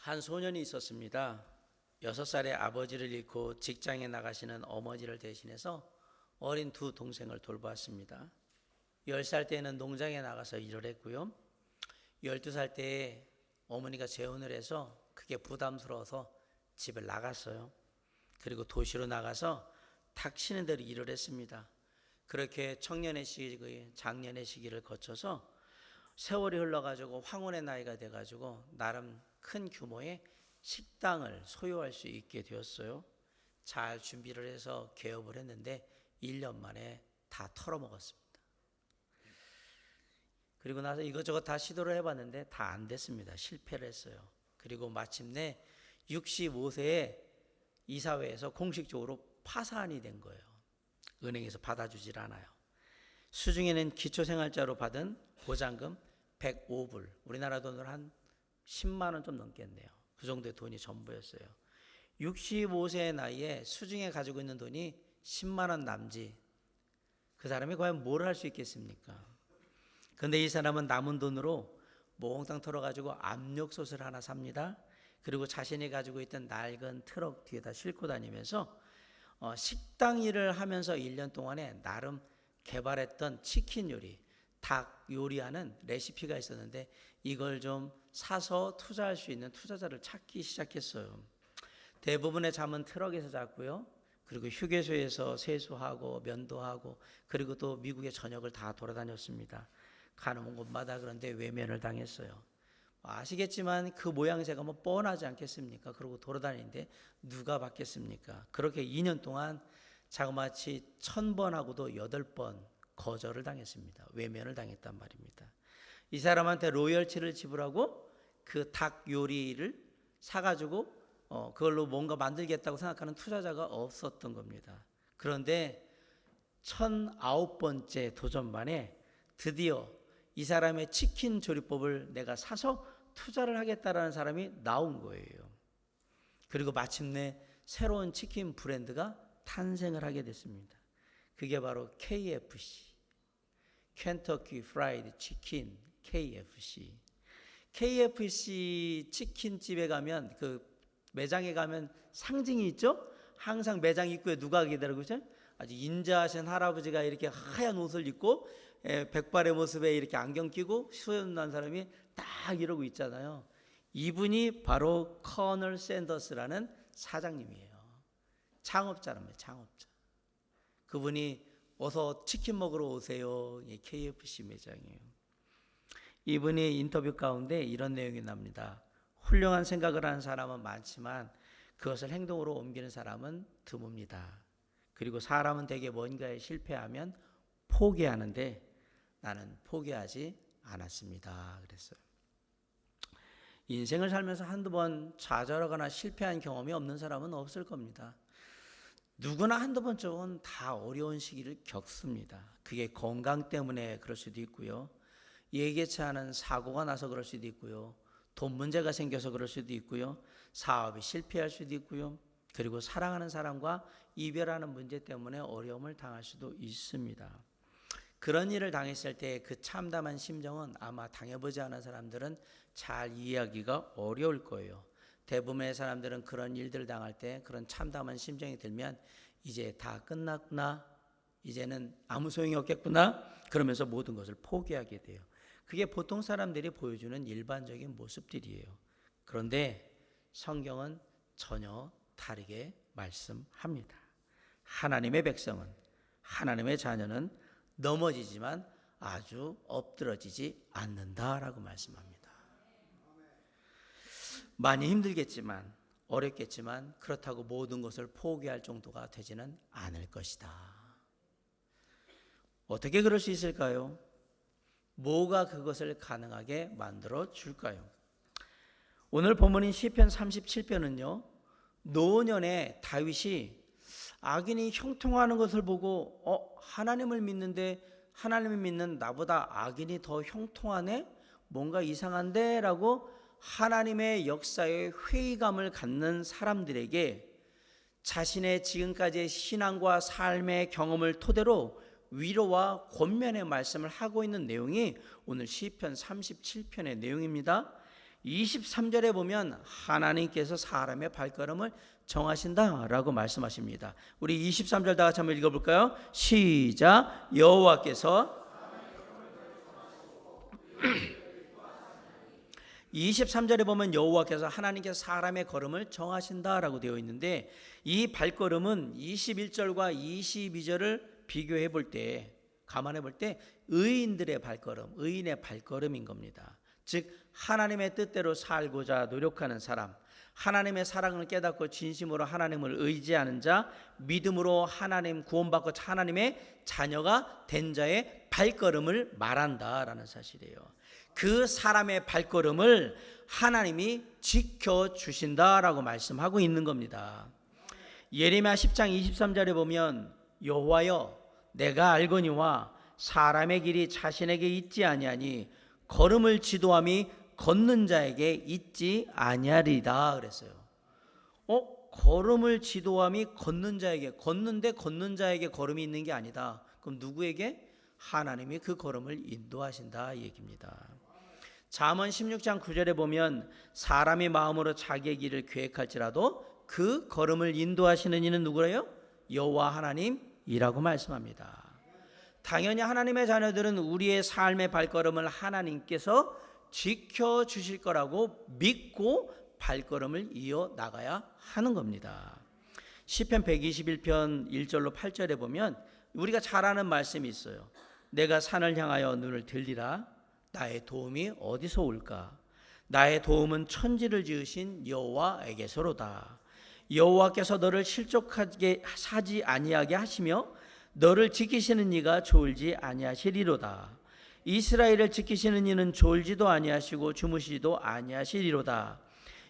한 소년이 있었습니다. 6살에 아버지를 잃고 직장에 나가시는 어머니를 대신해서 어린 두 동생을 돌보았습니다. 10살 때에는 농장에 나가서 일을 했고요. 12살 때에 어머니가 재혼을 해서 그게 부담스러워서 집을 나갔어요. 그리고 도시로 나가서 닥치는 대로 일을 했습니다. 그렇게 청년의 시기, 장년의 시기를 거쳐서 세월이 흘러가지고 황혼의 나이가 돼가지고 나름 큰 규모의 식당을 소유할 수 있게 되었어요. 잘 준비를 해서 개업을 했는데 1년 만에 다 털어먹었습니다. 그리고 나서 이것저것 다 시도를 해봤는데 다 안 됐습니다. 실패를 했어요. 그리고 마침내 65세에 이사회에서 공식적으로 파산이 된 거예요. 은행에서 받아주질 않아요. 수중에는 기초생활자로 받은 보장금 105불, 우리나라 돈으로 한 10만 원 좀 넘겠네요. 그 정도의 돈이 전부였어요. 65세의 나이에 수중에 가지고 있는 돈이 10만 원 남짓. 그 사람이 과연 뭘 할 수 있겠습니까? 그런데 이 사람은 남은 돈으로 몽땅 털어가지고 압력솥을 하나 삽니다. 그리고 자신이 가지고 있던 낡은 트럭 뒤에다 싣고 다니면서 식당 일을 하면서 1년 동안에 나름 개발했던 치킨 요리, 닭 요리하는 레시피가 있었는데 이걸 좀 사서 투자할 수 있는 투자자를 찾기 시작했어요. 대부분의 잠은 트럭에서 잤고요. 그리고 휴게소에서 세수하고 면도하고 그리고 또 미국의 전역을 다 돌아다녔습니다. 가는 곳마다 그런데 외면을 당했어요. 아시겠지만 그 모양새가 뭐 뻔하지 않겠습니까? 그러고 돌아다니는데 누가 받겠습니까? 그렇게 2년 동안 자그마치 1000번하고도 8번 거절을 당했습니다. 외면을 당했단 말입니다. 이 사람한테 로열티를 지불하고 그 닭 요리를 사가지고 그걸로 뭔가 만들겠다고 생각하는 투자자가 없었던 겁니다. 그런데 1009번째 도전 만에 드디어 이 사람의 치킨 조리법을 내가 사서 투자를 하겠다라는 사람이 나온 거예요. 그리고 마침내 새로운 치킨 브랜드가 탄생을 하게 됐습니다. 그게 바로 KFC, 켄터키 프라이드 치킨, KFC. KFC 치킨집에 가면 그 매장에 가면 상징이 있죠? 항상 매장 입구에 누가 기다리고 있죠? 아주 인자하신 할아버지가 이렇게 하얀 옷을 입고 백발의 모습에 이렇게 안경 끼고 수염난 사람이 딱 이러고 있잖아요. 이분이 바로 커널 샌더스라는 사장님이에요. 창업자랍니다. 창업자. 그분이 어서 치킨 먹으러 오세요. KFC 매장이에요. 이분이 인터뷰 가운데 이런 내용이 납니다. 훌륭한 생각을 하는 사람은 많지만 그것을 행동으로 옮기는 사람은 드뭅니다. 그리고 사람은 대개 뭔가에 실패하면 포기하는데 나는 포기하지 않았습니다. 그랬어요. 인생을 살면서 한두 번 좌절하거나 실패한 경험이 없는 사람은 없을 겁니다. 누구나 한두 번쯤은 다 어려운 시기를 겪습니다. 그게 건강 때문에 그럴 수도 있고요. 예기치 않은 사고가 나서 그럴 수도 있고요. 돈 문제가 생겨서 그럴 수도 있고요. 사업이 실패할 수도 있고요. 그리고 사랑하는 사람과 이별하는 문제 때문에 어려움을 당할 수도 있습니다. 그런 일을 당했을 때 그 참담한 심정은 아마 당해보지 않은 사람들은 잘 이해하기가 어려울 거예요. 대부분의 사람들은 그런 일들을 당할 때 그런 참담한 심정이 들면 이제 다 끝났구나, 이제는 아무 소용이 없겠구나 그러면서 모든 것을 포기하게 돼요. 그게 보통 사람들이 보여주는 일반적인 모습들이에요. 그런데 성경은 전혀 다르게 말씀합니다. 하나님의 백성은, 하나님의 자녀는 넘어지지만 아주 엎드러지지 않는다라고 말씀합니다. 많이 힘들겠지만 어렵겠지만 그렇다고 모든 것을 포기할 정도가 되지는 않을 것이다. 어떻게 그럴 수 있을까요? 뭐가 그것을 가능하게 만들어 줄까요? 오늘 본문인 시편 37편은요. 노년에 다윗이 악인이 형통하는 것을 보고 하나님을 믿는데 하나님을 믿는 나보다 악인이 더 형통하네? 뭔가 이상한데? 라고 하나님의 역사에 회의감을 갖는 사람들에게 자신의 지금까지의 신앙과 삶의 경험을 토대로 위로와 권면의 말씀을 하고 있는 내용이 오늘 시편 37편의 내용입니다. 23절에 보면 하나님께서 사람의 발걸음을 정하신다라고 말씀하십니다. 우리 23절 다 같이 한번 읽어볼까요? 시작. 여호와께서 23절에 보면 여호와께서 하나님께서 사람의 걸음을 정하신다라고 되어 있는데, 이 발걸음은 21절과 22절을 비교해 볼 때, 감안해 볼 때 의인들의 발걸음, 의인의 발걸음인 겁니다. 즉 하나님의 뜻대로 살고자 노력하는 사람, 하나님의 사랑을 깨닫고 진심으로 하나님을 의지하는 자, 믿음으로 하나님 구원받고 하나님의 자녀가 된 자의 발걸음을 말한다라는 사실이에요. 그 사람의 발걸음을 하나님이 지켜주신다라고 말씀하고 있는 겁니다. 예레미야 10장 23절에 보면 여호와여 내가 알거니와 사람의 길이 자신에게 있지 아니하니 걸음을 지도함이 걷는 자에게 있지 아니하리다 그랬어요. 걸음을 지도함이 걷는 자에게, 걷는데 걷는 자에게 걸음이 있는 게 아니다. 그럼 누구에게? 하나님이 그 걸음을 인도하신다 이 얘기입니다. 잠언 16장 9절에 보면 사람이 마음으로 자기의 길을 계획할지라도 그 걸음을 인도하시는 이는 누구래요? 여호와 하나님이라고 말씀합니다. 당연히 하나님의 자녀들은 우리의 삶의 발걸음을 하나님께서 지켜주실 거라고 믿고 발걸음을 이어나가야 하는 겁니다. 시편 121편 1절로 8절에 보면 우리가 잘 아는 말씀이 있어요. 내가 산을 향하여 눈을 들리라. 나의 도움이 어디서 올까? 나의 도움은 천지를 지으신 여호와에게서로다. 여호와께서 너를 실족하게 사지 아니하게 하시며 너를 지키시는 이가 졸지 아니하시리로다. 이스라엘을 지키시는 이는 졸지도 아니하시고 주무시지도 아니하시리로다.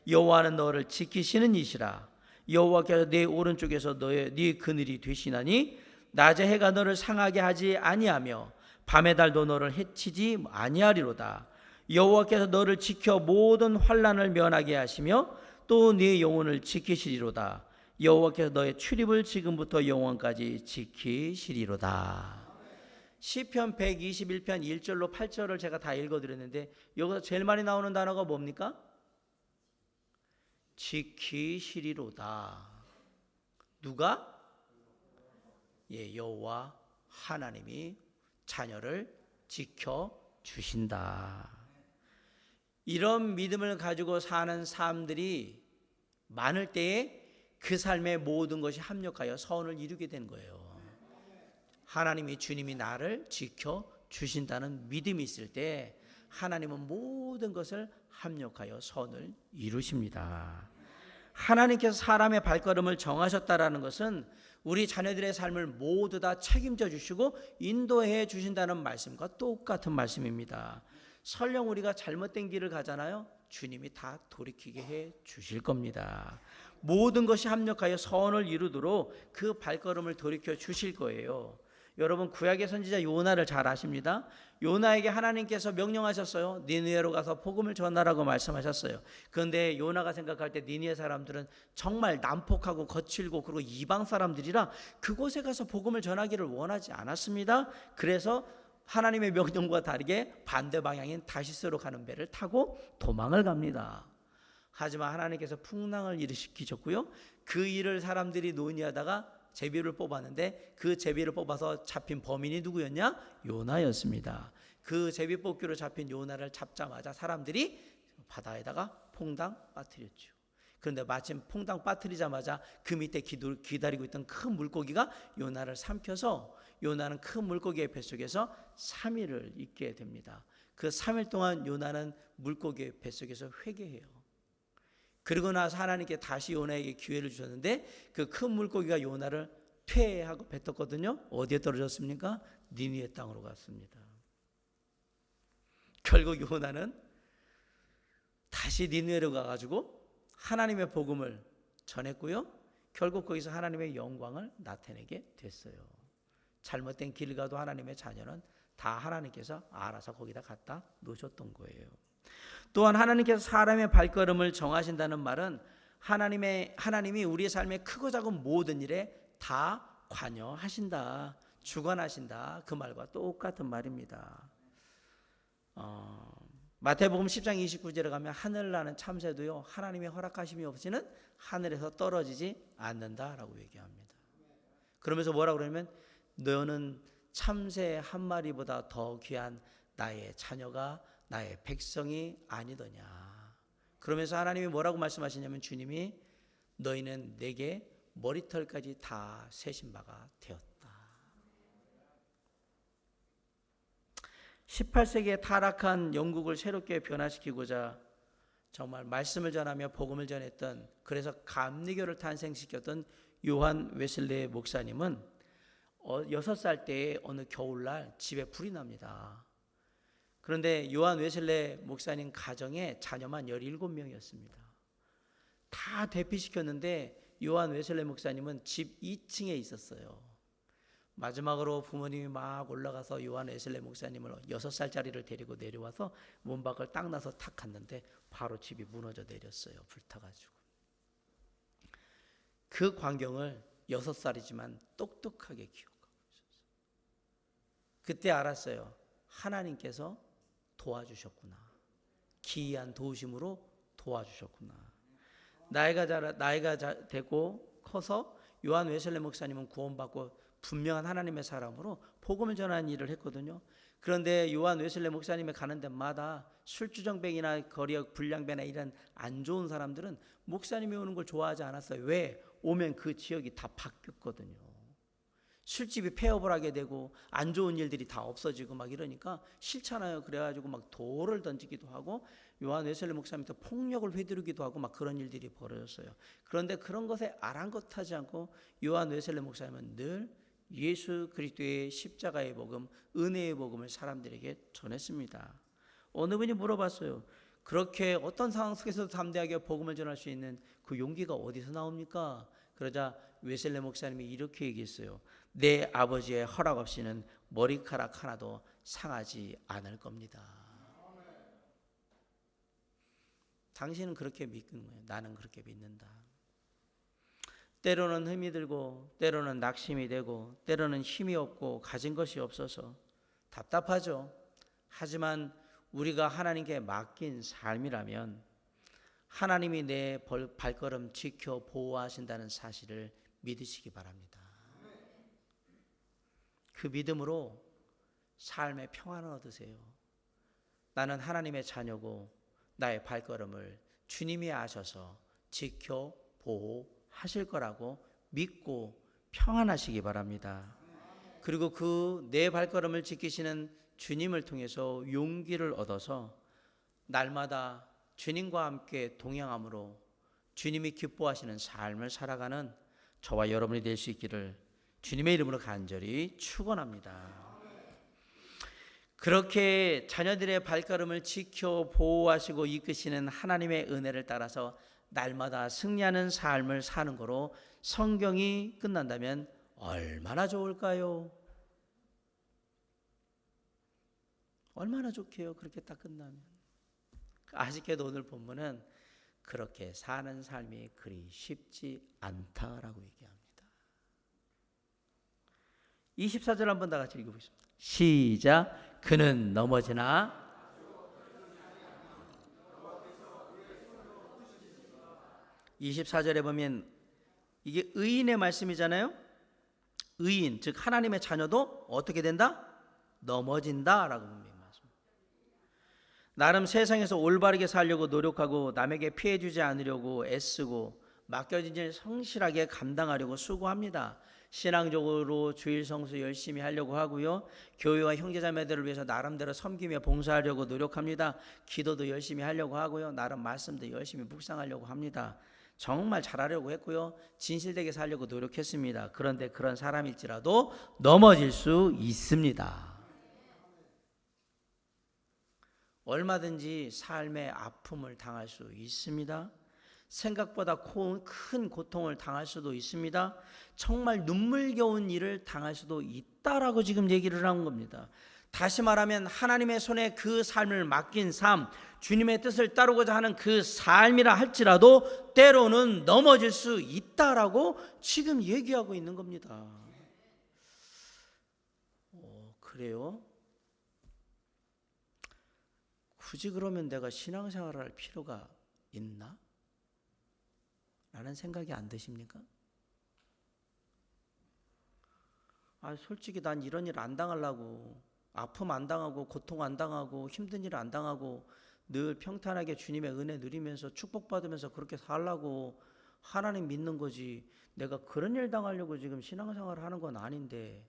여호와는 너를 지키시는 이시라. 여호와께서 네 오른쪽에서 네 그늘이 되시나니 낮에 해가 너를 상하게 하지 아니하며 밤의 달도 너를 해치지 아니하리로다. 여호와께서 너를 지켜 모든 환난을 면하게 하시며 또 네 영혼을 지키시리로다. 여호와께서 너의 출입을 지금부터 영원까지 지키시리로다. 시편 121편 1절로 8절을 제가 다 읽어드렸는데 여기서 제일 많이 나오는 단어가 뭡니까? 지키시리로다. 누가? 여호와 하나님이 자녀를 지켜주신다. 이런 믿음을 가지고 사는 사람들이 많을 때에 그 삶의 모든 것이 합력하여 선을 이루게 된 거예요. 하나님이 주님이 나를 지켜주신다는 믿음이 있을 때 하나님은 모든 것을 합력하여 선을 이루십니다. 하나님께서 사람의 발걸음을 정하셨다라는 것은 우리 자녀들의 삶을 모두 다 책임져 주시고 인도해 주신다는 말씀과 똑같은 말씀입니다. 설령 우리가 잘못된 길을 가잖아요. 주님이 다 돌이키게 해 주실 겁니다. 모든 것이 합력하여 선을 이루도록 그 발걸음을 돌이켜 주실 거예요. 여러분 구약의 선지자 요나를 잘 아십니다. 요나에게 하나님께서 명령하셨어요. 니느웨로 가서 복음을 전하라고 말씀하셨어요. 그런데 요나가 생각할 때 니느웨 사람들은 정말 난폭하고 거칠고 그리고 이방 사람들이라 그곳에 가서 복음을 전하기를 원하지 않았습니다. 그래서 하나님의 명령과 다르게 반대 방향인 다시스로 가는 배를 타고 도망을 갑니다. 하지만 하나님께서 풍랑을 일으키셨고요. 그 일을 사람들이 논의하다가 제비를 뽑았는데 그 제비를 뽑아서 잡힌 범인이 누구였냐? 요나였습니다. 그 제비 뽑기로 잡힌 요나를 잡자마자 사람들이 바다에다가 퐁당 빠뜨렸죠. 그런데 마침 퐁당 빠뜨리자마자 그 밑에 기다리고 있던 큰 물고기가 요나를 삼켜서 요나는 큰 물고기의 뱃속에서 3일을 있게 됩니다. 그 3일 동안 요나는 물고기의 뱃속에서 회개해요. 그러고 나서 하나님께 다시 요나에게 기회를 주셨는데 그 큰 물고기가 요나를 퇴하고 뱉었거든요. 어디에 떨어졌습니까? 니느웨 땅으로 갔습니다. 결국 요나는 다시 니느웨로 가가지고 하나님의 복음을 전했고요. 결국 거기서 하나님의 영광을 나타내게 됐어요. 잘못된 길 가도 하나님의 자녀는 다 하나님께서 알아서 거기다 갖다 놓으셨던 거예요. 또한 하나님께서 사람의 발걸음을 정하신다는 말은 하나님이 우리의 삶의 크고 작은 모든 일에 다 관여하신다, 주관하신다 그 말과 똑같은 말입니다. 마태복음 10장 29절에 가면 하늘 나는 참새도요 하나님의 허락하심이 없이는 하늘에서 떨어지지 않는다라고 얘기합니다. 그러면서 뭐라고 그러냐면 너는 참새 한 마리보다 더 귀한 나의 자녀가 나의 백성이 아니더냐. 그러면서 하나님이 뭐라고 말씀하시냐면 주님이 너희는 내게 머리털까지 다 세신 바가 되었다. 18세기에 타락한 영국을 새롭게 변화시키고자 정말 말씀을 전하며 복음을 전했던, 그래서 감리교를 탄생시켰던 요한 웨슬레 목사님은 6살 때에 어느 겨울날 집에 불이 납니다. 그런데 요한 웨슬레 목사님 가정에 자녀만 17명이었습니다. 다 대피시켰는데 요한 웨슬레 목사님은 집 2층에 있었어요. 마지막으로 부모님이 막 올라가서 요한 웨슬레 목사님을 6살짜리를 데리고 내려와서 문 밖을 딱 나서 탁 갔는데 바로 집이 무너져 내렸어요. 불타가지고. 그 광경을 6살이지만 똑똑하게 기억하고 있었어요. 그때 알았어요. 하나님께서 도와주셨구나. 기이한 도우심으로 도와주셨구나. 나이가 되고 커서 요한 웨슬레 목사님은 구원받고 분명한 하나님의 사람으로 복음을 전하는 일을 했거든요. 그런데 요한 웨슬레 목사님이 가는 데마다 술주정뱅이나 거리역 불량배나 이런 안 좋은 사람들은 목사님이 오는 걸 좋아하지 않았어요. 왜? 오면 그 지역이 다 바뀌었거든요. 술집이 폐업을 하게 되고 안 좋은 일들이 다 없어지고 막 이러니까 싫잖아요. 그래가지고 막 돌을 던지기도 하고 요한 웨슬레 목사님한테 폭력을 휘두르기도 하고 막 그런 일들이 벌어졌어요. 그런데 그런 것에 아랑곳하지 않고 요한 웨슬레 목사님은 늘 예수 그리스도의 십자가의 복음, 은혜의 복음을 사람들에게 전했습니다. 어느 분이 물어봤어요. 그렇게 어떤 상황 속에서도 담대하게 복음을 전할 수 있는 그 용기가 어디서 나옵니까? 그러자 웨슬레 목사님이 이렇게 얘기했어요. 내 아버지의 허락 없이는 머리카락 하나도 상하지 않을 겁니다. 당신은 그렇게 믿는 거예요. 나는 그렇게 믿는다. 때로는 흠이 들고 때로는 낙심이 되고 때로는 힘이 없고 가진 것이 없어서 답답하죠. 하지만 우리가 하나님께 맡긴 삶이라면 하나님이 내 발걸음 지켜 보호하신다는 사실을 믿으시기 바랍니다. 그 믿음으로 삶의 평안을 얻으세요. 나는 하나님의 자녀고 나의 발걸음을 주님이 아셔서 지켜 보호하실 거라고 믿고 평안하시기 바랍니다. 그리고 그 내 발걸음을 지키시는 주님을 통해서 용기를 얻어서 날마다 주님과 함께 동행함으로 주님이 기뻐하시는 삶을 살아가는 저와 여러분이 될 수 있기를 주님의 이름으로 간절히 축원합니다. 그렇게 자녀들의 발걸음을 지켜 보호하시고 이끄시는 하나님의 은혜를 따라서 날마다 승리하는 삶을 사는 거로 성경이 끝난다면 얼마나 좋을까요? 얼마나 좋게요. 그렇게 딱 끝나면. 아쉽게도 오늘 본문은 그렇게 사는 삶이 그리 쉽지 않다라고 얘기합니다. 24절 한번 다 같이 읽어보겠습니다. 시작. 그는 넘어지나 (24절에) 보면 이게 의인의 말씀이잖아요. 의인, 즉 하나님의 자녀도 어떻게 된다? 넘어진다라고 봅니다. 나름 세상에서 올바르게 살려고 노력하고 남에게 피해 주지 않으려고 애쓰고 맡겨진 일 성실하게 감당하려고 수고합니다. 신앙적으로 주일 성수 열심히 하려고 하고요. 교회와 형제자매들을 위해서 나름대로 섬기며 봉사하려고 노력합니다. 기도도 열심히 하려고 하고요. 나름 말씀도 열심히 묵상하려고 합니다. 정말 잘하려고 했고요. 진실되게 살려고 노력했습니다. 그런데 그런 사람일지라도 넘어질 수 있습니다. 얼마든지 삶의 아픔을 당할 수 있습니다. 생각보다 큰 고통을 당할 수도 있습니다. 정말 눈물겨운 일을 당할 수도 있다라고 지금 얘기를 하는 겁니다. 다시 말하면 하나님의 손에 그 삶을 맡긴 삶, 주님의 뜻을 따르고자 하는 그 삶이라 할지라도 때로는 넘어질 수 있다라고 지금 얘기하고 있는 겁니다. 그래요? 굳이 그러면 내가 신앙생활을 할 필요가 있나? 라는 생각이 안 드십니까? 솔직히 난 이런 일 안 당하려고, 아픔 안 당하고 고통 안 당하고 힘든 일 안 당하고 늘 평탄하게 주님의 은혜 누리면서 축복받으면서 그렇게 살라고 하나님 믿는 거지, 내가 그런 일 당하려고 지금 신앙생활을 하는 건 아닌데,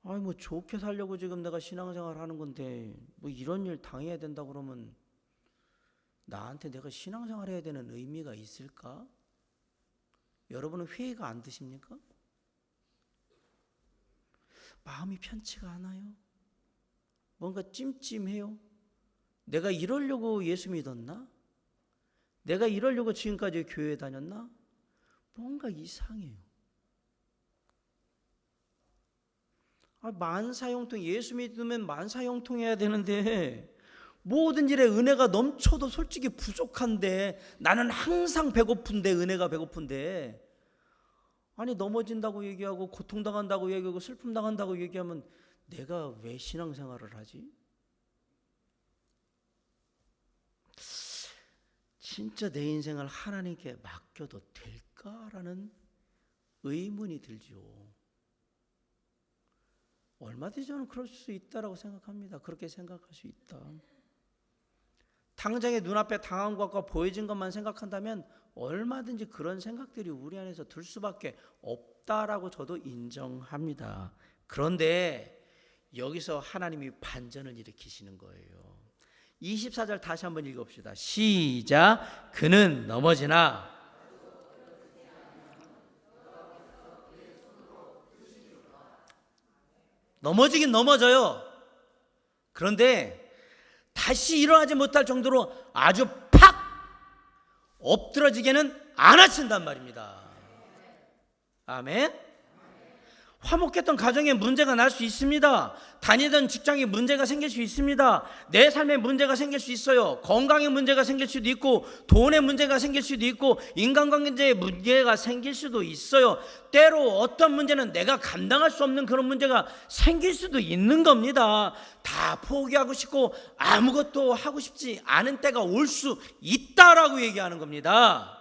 뭐 좋게 살려고 지금 내가 신앙생활을 하는 건데 뭐 이런 일 당해야 된다 그러면 나한테 내가 신앙생활 해야 되는 의미가 있을까? 여러분은 회의가 안 드십니까? 마음이 편치가 않아요? 뭔가 찜찜해요? 내가 이러려고 예수 믿었나? 내가 이러려고 지금까지 교회 다녔나? 뭔가 이상해요. 만사형통, 예수 믿으면 만사형통해야 되는데 모든 일에 은혜가 넘쳐도 솔직히 부족한데, 나는 항상 배고픈데, 은혜가 배고픈데, 넘어진다고 얘기하고 고통당한다고 얘기하고 슬픔 당한다고 얘기하면 내가 왜 신앙생활을 하지? 진짜 내 인생을 하나님께 맡겨도 될까라는 의문이 들죠. 얼마든지 저는 그럴 수 있다라고 생각합니다. 그렇게 생각할 수 있다. 당장의 눈앞에 당한 것과 보여진 것만 생각한다면 얼마든지 그런 생각들이 우리 안에서 들 수밖에 없다라고 저도 인정합니다. 그런데 여기서 하나님이 반전을 일으키시는 거예요. 24절 다시 한번 읽어봅시다. 시작. 그는 넘어지나 넘어지긴 넘어져요. 그런데 다시 일어나지 못할 정도로 아주 팍 엎드러지게는 안 하신단 말입니다. 아멘. 화목했던 가정에 문제가 날 수 있습니다. 다니던 직장에 문제가 생길 수 있습니다. 내 삶에 문제가 생길 수 있어요. 건강에 문제가 생길 수도 있고, 돈에 문제가 생길 수도 있고, 인간관계에 문제가 생길 수도 있어요. 때로 어떤 문제는 내가 감당할 수 없는 그런 문제가 생길 수도 있는 겁니다. 다 포기하고 싶고 아무것도 하고 싶지 않은 때가 올 수 있다라고 얘기하는 겁니다.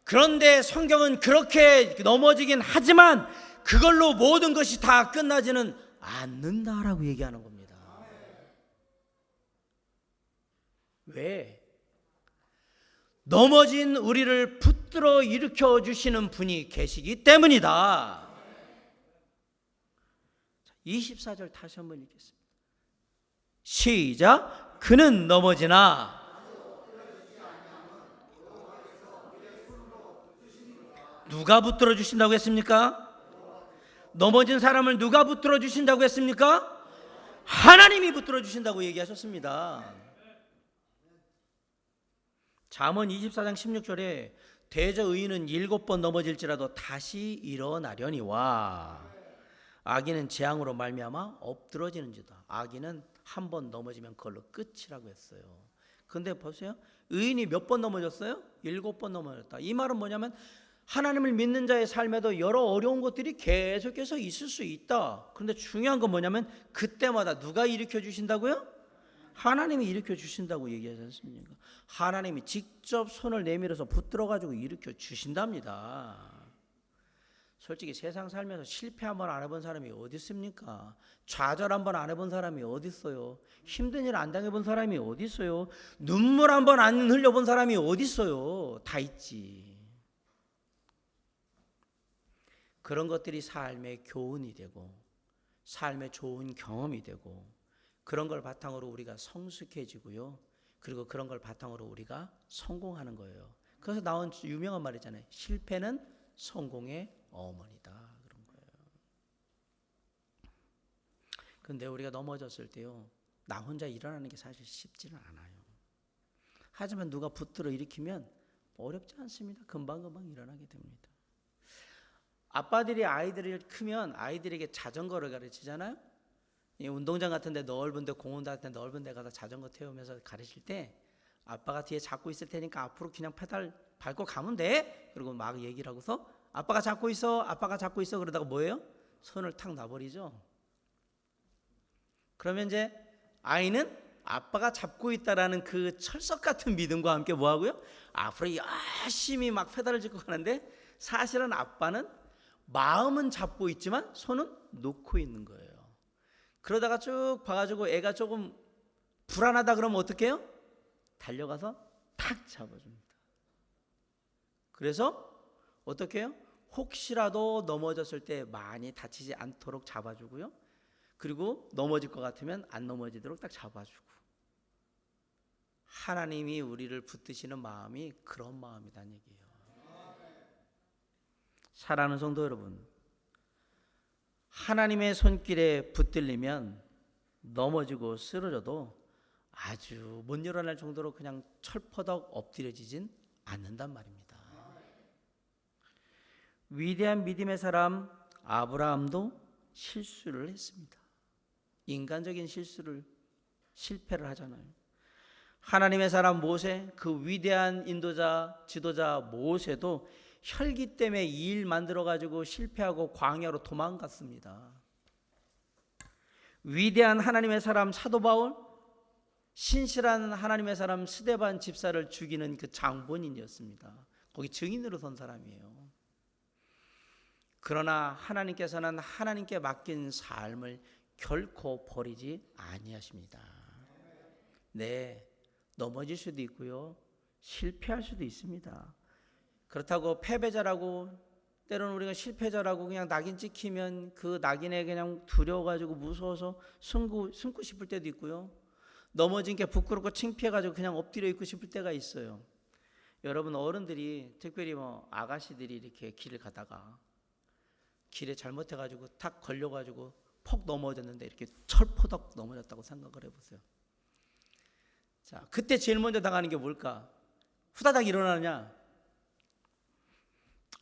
그런데 성경은 그렇게 넘어지긴 하지만 그걸로 모든 것이 다 끝나지는 않는다라고 얘기하는 겁니다. 왜? 넘어진 우리를 붙들어 일으켜 주시는 분이 계시기 때문이다. 24절 다시 한번 읽겠습니다. 시작. 그는 넘어지나 누가 붙들어 주신다고 했습니까? 넘어진 사람을 누가 붙들어 주신다고 했습니까? 하나님이 붙들어 주신다고 얘기하셨습니다. 잠언 24장 16절에 대저 의인은 7번 넘어질지라도 다시 일어나려니와 악인은 재앙으로 말미암아 엎드러지는지다. 악인은 한 번 넘어지면 그걸로 끝이라고 했어요. 근데 보세요. 의인이 몇 번 넘어졌어요? 7번 넘어졌다. 이 말은 뭐냐면 하나님을 믿는 자의 삶에도 여러 어려운 것들이 계속해서 있을 수 있다. 그런데 중요한 건 뭐냐면 그때마다 누가 일으켜 주신다고요? 하나님이 일으켜 주신다고 얘기하지 않습니까? 하나님이 직접 손을 내밀어서 붙들어 가지고 일으켜 주신답니다. 솔직히 세상 살면서 실패 한번 안 해본 사람이 어디 있습니까? 좌절 한번 안 해본 사람이 어디 있어요? 힘든 일 안 당해본 사람이 어디 있어요? 눈물 한번 안 흘려본 사람이 어디 있어요? 다 있지. 그런 것들이 삶의 교훈이 되고 삶의 좋은 경험이 되고 그런 걸 바탕으로 우리가 성숙해지고요. 그리고 그런 걸 바탕으로 우리가 성공하는 거예요. 그래서 나온 유명한 말이잖아요. 실패는 성공의 어머니다. 그런 거예요. 근데 우리가 넘어졌을 때요. 나 혼자 일어나는 게 사실 쉽지는 않아요. 하지만 누가 붙들어 일으키면 어렵지 않습니다. 금방금방 일어나게 됩니다. 아빠들이 아이들이 크면 아이들에게 자전거를 가르치잖아요. 운동장 같은 데 넓은 데 공원 같은 데 넓은 데 가서 자전거 태우면서 가르칠 때 아빠가 뒤에 잡고 있을 테니까 앞으로 그냥 페달 밟고 가면 돼. 그리고 막 얘기를 하고서 아빠가 잡고 있어 그러다가 뭐예요? 손을 탁 놔버리죠. 그러면 이제 아이는 아빠가 잡고 있다라는 그 철석 같은 믿음과 함께 뭐하고요? 앞으로 열심히 막 페달을 짚고 가는데 사실은 아빠는 마음은 잡고 있지만 손은 놓고 있는 거예요. 그러다가 쭉 봐가지고 애가 조금 불안하다 그러면 어떻게 해요? 달려가서 탁 잡아줍니다. 그래서 어떻게 해요? 혹시라도 넘어졌을 때 많이 다치지 않도록 잡아주고요. 그리고 넘어질 것 같으면 안 넘어지도록 딱 잡아주고. 하나님이 우리를 붙드시는 마음이 그런 마음이라는 얘기예요. 사랑하는 성도 여러분, 하나님의 손길에 붙들리면 넘어지고 쓰러져도 아주 못 일어날 정도로 그냥 철퍼덕 엎드려지진 않는단 말입니다. 위대한 믿음의 사람 아브라함도 실수를 했습니다. 인간적인 실패를 하잖아요. 하나님의 사람 모세, 그 위대한 인도자, 지도자 모세도 혈기 때문에 이 일 만들어가지고 실패하고 광야로 도망갔습니다. 위대한 하나님의 사람 사도 바울, 신실한 하나님의 사람 스데반 집사를 죽이는 그 장본인이었습니다. 거기 증인으로 선 사람이에요. 그러나 하나님께서는 하나님께 맡긴 삶을 결코 버리지 아니하십니다. 네, 넘어질 수도 있고요, 실패할 수도 있습니다. 그렇다고 패배자라고, 때로는 우리가 실패자라고 그냥 낙인 찍히면 그 낙인에 그냥 두려워가지고 무서워서 숨고 싶을 때도 있고요, 넘어진 게 부끄럽고 창피해가지고 그냥 엎드려 있고 싶을 때가 있어요. 여러분, 어른들이, 특별히 아가씨들이 이렇게 길을 가다가 길에 잘못해가지고 탁 걸려가지고 폭 넘어졌는데 이렇게 철포덕 넘어졌다고 생각을 해보세요. 자, 그때 제일 먼저 당하는 게 뭘까? 후다닥 일어나느냐?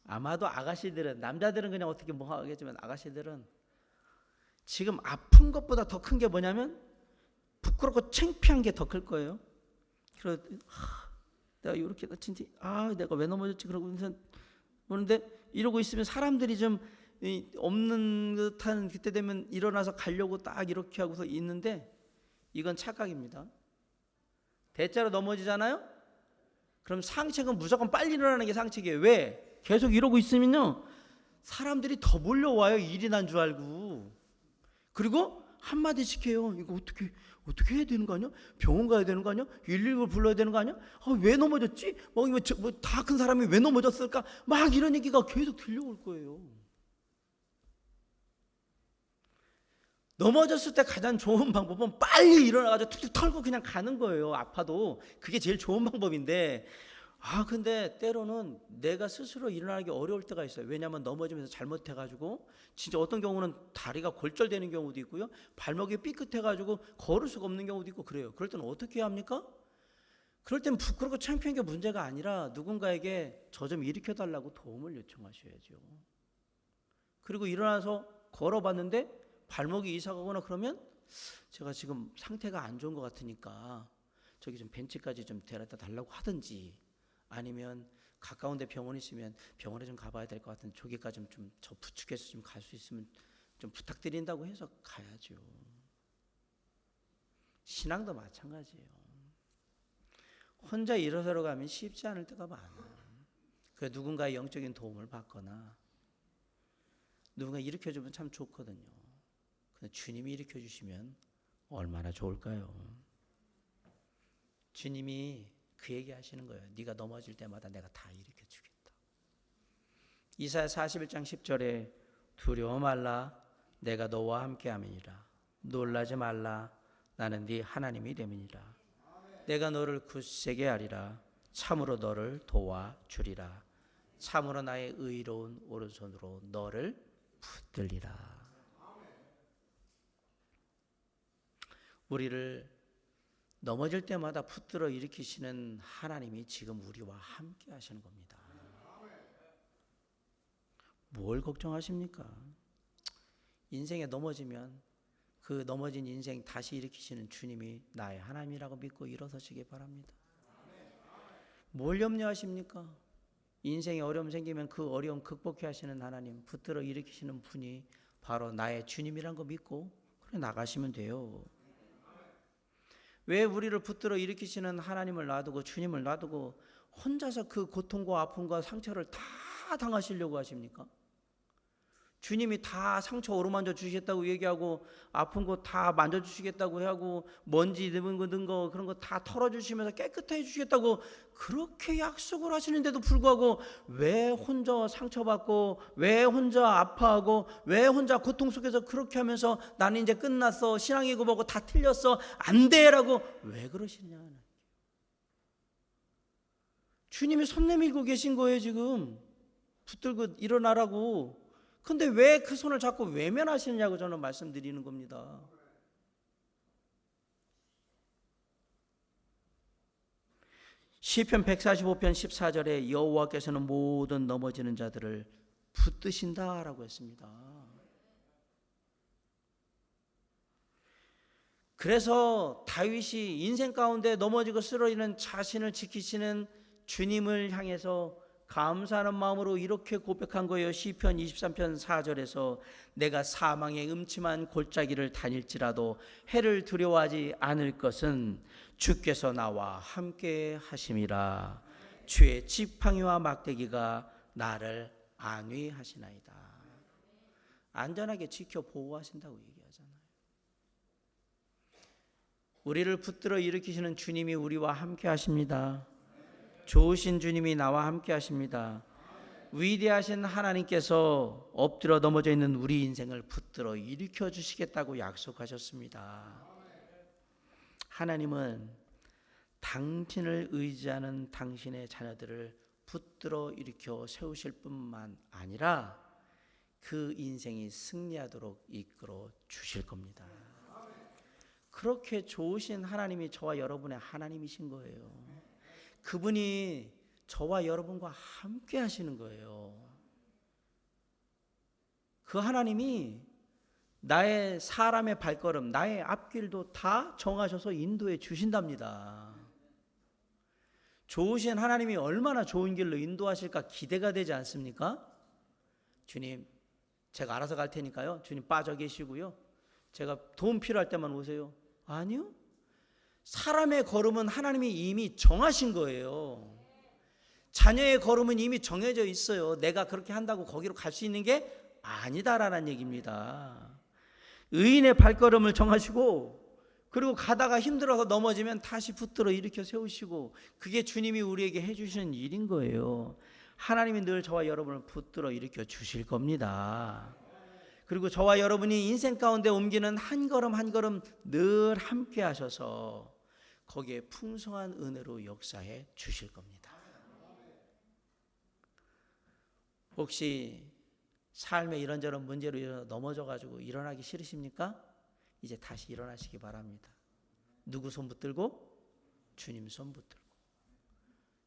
아마도 아가씨들은, 남자들은 그냥 어떻게 뭐 하겠지만 아가씨들은 지금 아픈 것보다 더 큰 게 뭐냐면 부끄럽고 창피한 게 더 클 거예요. 그래서 내가 이렇게 다친지, 내가 왜 넘어졌지? 그러는데 이러고 있으면 사람들이 좀 없는 듯한, 그때 되면 일어나서 가려고 딱 이렇게 하고서 있는데 이건 착각입니다. 대자로 넘어지잖아요? 그럼 상책은 무조건 빨리 일어나는 게 상책이에요. 왜? 계속 이러고 있으면요, 사람들이 더 몰려와요. 일이 난 줄 알고. 그리고 한마디씩 해요. 이거 어떻게 해야 되는 거 아니야? 병원 가야 되는 거 아니야? 119를 불러야 되는 거 아니야? 왜 넘어졌지? 다 큰 사람이 왜 넘어졌을까? 막 이런 얘기가 계속 들려올 거예요. 넘어졌을 때 가장 좋은 방법은 빨리 일어나가지고 툭툭 털고 그냥 가는 거예요. 아파도 그게 제일 좋은 방법인데, 근데 때로는 내가 스스로 일어나기 어려울 때가 있어요. 왜냐하면 넘어지면서 잘못해가지고 진짜 어떤 경우는 다리가 골절되는 경우도 있고요, 발목이 삐끗해가지고 걸을 수가 없는 경우도 있고 그래요. 그럴 때는 어떻게 해야 합니까? 그럴 때는 부끄럽고 창피한 게 문제가 아니라 누군가에게 저 좀 일으켜달라고 도움을 요청하셔야죠. 그리고 일어나서 걸어봤는데 발목이 이상하거나 그러면 제가 지금 상태가 안 좋은 것 같으니까 저기 좀 벤치까지 좀 데려다 달라고 하든지, 아니면 가까운 데 병원 있으면 병원에 좀 가봐야 될 것 같은데 저기까지 좀 저 부축해서 좀 갈 수 있으면 좀 부탁드린다고 해서 가야죠. 신앙도 마찬가지예요. 혼자 일어서러 가면 쉽지 않을 때가 많아요. 그래서 누군가의 영적인 도움을 받거나 누군가 일으켜주면 참 좋거든요. 근데 주님이 일으켜주시면 얼마나 좋을까요? 주님이 그 얘기 하시는 거예요. 네가 넘어질 때마다 내가 다 일으켜주겠다. 이사야 41장 10절에 두려워 말라, 내가 너와 함께함이니라. 놀라지 말라, 나는 네 하나님이 됨이니라. 내가 너를 굳세게 하리라. 참으로 너를 도와주리라. 참으로 나의 의로운 오른손으로 너를 붙들리라. 우리를 넘어질 때마다 붙들어 일으키시는 하나님이 지금 우리와 함께 하시는 겁니다. 뭘 걱정하십니까? 인생에 넘어지면 그 넘어진 인생 다시 일으키시는 주님이 나의 하나님이라고 믿고 일어서시기 바랍니다. 뭘 염려하십니까? 인생에 어려움 생기면 그 어려움 극복해 하시는 하나님, 붙들어 일으키시는 분이 바로 나의 주님이란 거 믿고 그래 나가시면 돼요. 왜 우리를 붙들어 일으키시는 하나님을 놔두고 주님을 놔두고 혼자서 그 고통과 아픔과 상처를 다 당하시려고 하십니까? 주님이 다 상처 어루만져 주시겠다고 얘기하고 아픈 거 다 만져주시겠다고 하고 먼지 든 거 그런 거 다 털어주시면서 깨끗해 주시겠다고 그렇게 약속을 하시는데도 불구하고 왜 혼자 상처받고 왜 혼자 아파하고 왜 혼자 고통 속에서 그렇게 하면서 나는 이제 끝났어, 신앙이고 뭐고 다 틀렸어, 안 돼라고 왜 그러시냐. 주님이 손 내밀고 계신 거예요. 지금 붙들고 일어나라고. 근데 왜 그 손을 자꾸 외면하시느냐고 저는 말씀드리는 겁니다. 시편 145편 14절에 여호와께서는 모든 넘어지는 자들을 붙드신다라고 했습니다. 그래서 다윗이 인생 가운데 넘어지고 쓰러지는 자신을 지키시는 주님을 향해서 감사하는 마음으로 이렇게 고백한 거예요. 시편 23편 4절에서 내가 사망의 음침한 골짜기를 다닐지라도 해를 두려워하지 않을 것은 주께서 나와 함께 하심이라. 주의 지팡이와 막대기가 나를 안위하시나이다. 안전하게 지켜 보호하신다고 얘기하잖아요. 우리를 붙들어 일으키시는 주님이 우리와 함께 하십니다. 좋으신 주님이 나와 함께 하십니다. 위대하신 하나님께서 엎드려 넘어져 있는 우리 인생을 붙들어 일으켜 주시겠다고 약속하셨습니다. 하나님은 당신을 의지하는 당신의 자녀들을 붙들어 일으켜 세우실 뿐만 아니라 그 인생이 승리하도록 이끌어 주실 겁니다. 그렇게 좋으신 하나님이 저와 여러분의 하나님이신 거예요. 그분이 저와 여러분과 함께 하시는 거예요. 그 하나님이 나의 사람의 발걸음, 나의 앞길도 다 정하셔서 인도해 주신답니다. 좋으신 하나님이 얼마나 좋은 길로 인도하실까 기대가 되지 않습니까? 주님, 제가 알아서 갈 테니까요. 주님 빠져 계시고요. 제가 도움 필요할 때만 오세요. 아니요. 사람의 걸음은 하나님이 이미 정하신 거예요. 자녀의 걸음은 이미 정해져 있어요. 내가 그렇게 한다고 거기로 갈 수 있는 게 아니다라는 얘기입니다. 의인의 발걸음을 정하시고 그리고 가다가 힘들어서 넘어지면 다시 붙들어 일으켜 세우시고 그게 주님이 우리에게 해주시는 일인 거예요. 하나님이 늘 저와 여러분을 붙들어 일으켜 주실 겁니다. 그리고 저와 여러분이 인생 가운데 옮기는 한 걸음 한 걸음 늘 함께 하셔서 거기에 풍성한 은혜로 역사해 주실 겁니다. 혹시 삶에 이런저런 문제로 넘어져가지고 일어나기 싫으십니까? 이제 다시 일어나시기 바랍니다. 누구 손 붙들고? 주님 손 붙들고.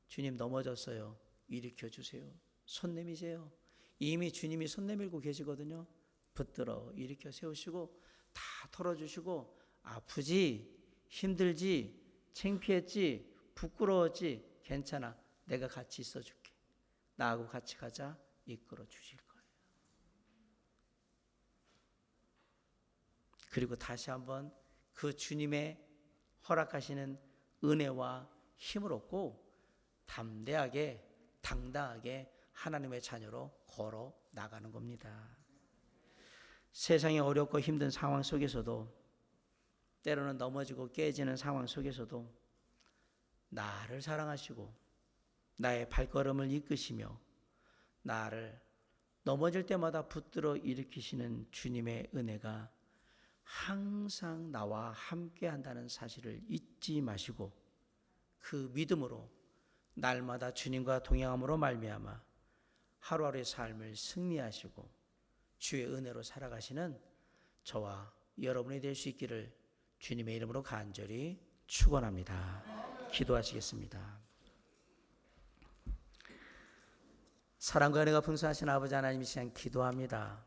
주님 넘어졌어요. 일으켜 주세요. 손 내미세요. 이미 주님이 손 내밀고 계시거든요. 붙들어 일으켜 세우시고 다 털어주시고 아프지? 힘들지? 창피했지? 부끄러웠지? 괜찮아. 내가 같이 있어줄게. 나하고 같이 가자. 이끌어 주실 거예요. 그리고 다시 한번 그 주님의 허락하시는 은혜와 힘을 얻고 담대하게 당당하게 하나님의 자녀로 걸어 나가는 겁니다. 세상이 어렵고 힘든 상황 속에서도 때로는 넘어지고 깨지는 상황 속에서도 나를 사랑하시고 나의 발걸음을 이끄시며 나를 넘어질 때마다 붙들어 일으키시는 주님의 은혜가 항상 나와 함께 한다는 사실을 잊지 마시고 그 믿음으로 날마다 주님과 동행함으로 말미암아 하루하루의 삶을 승리하시고 주의 은혜로 살아가시는 저와 여러분이 될 수 있기를 주님의 이름으로 간절히 축원합니다. 기도하시겠습니다. 사랑과 은혜가 풍성하신 아버지 하나님 이 시간 기도합니다.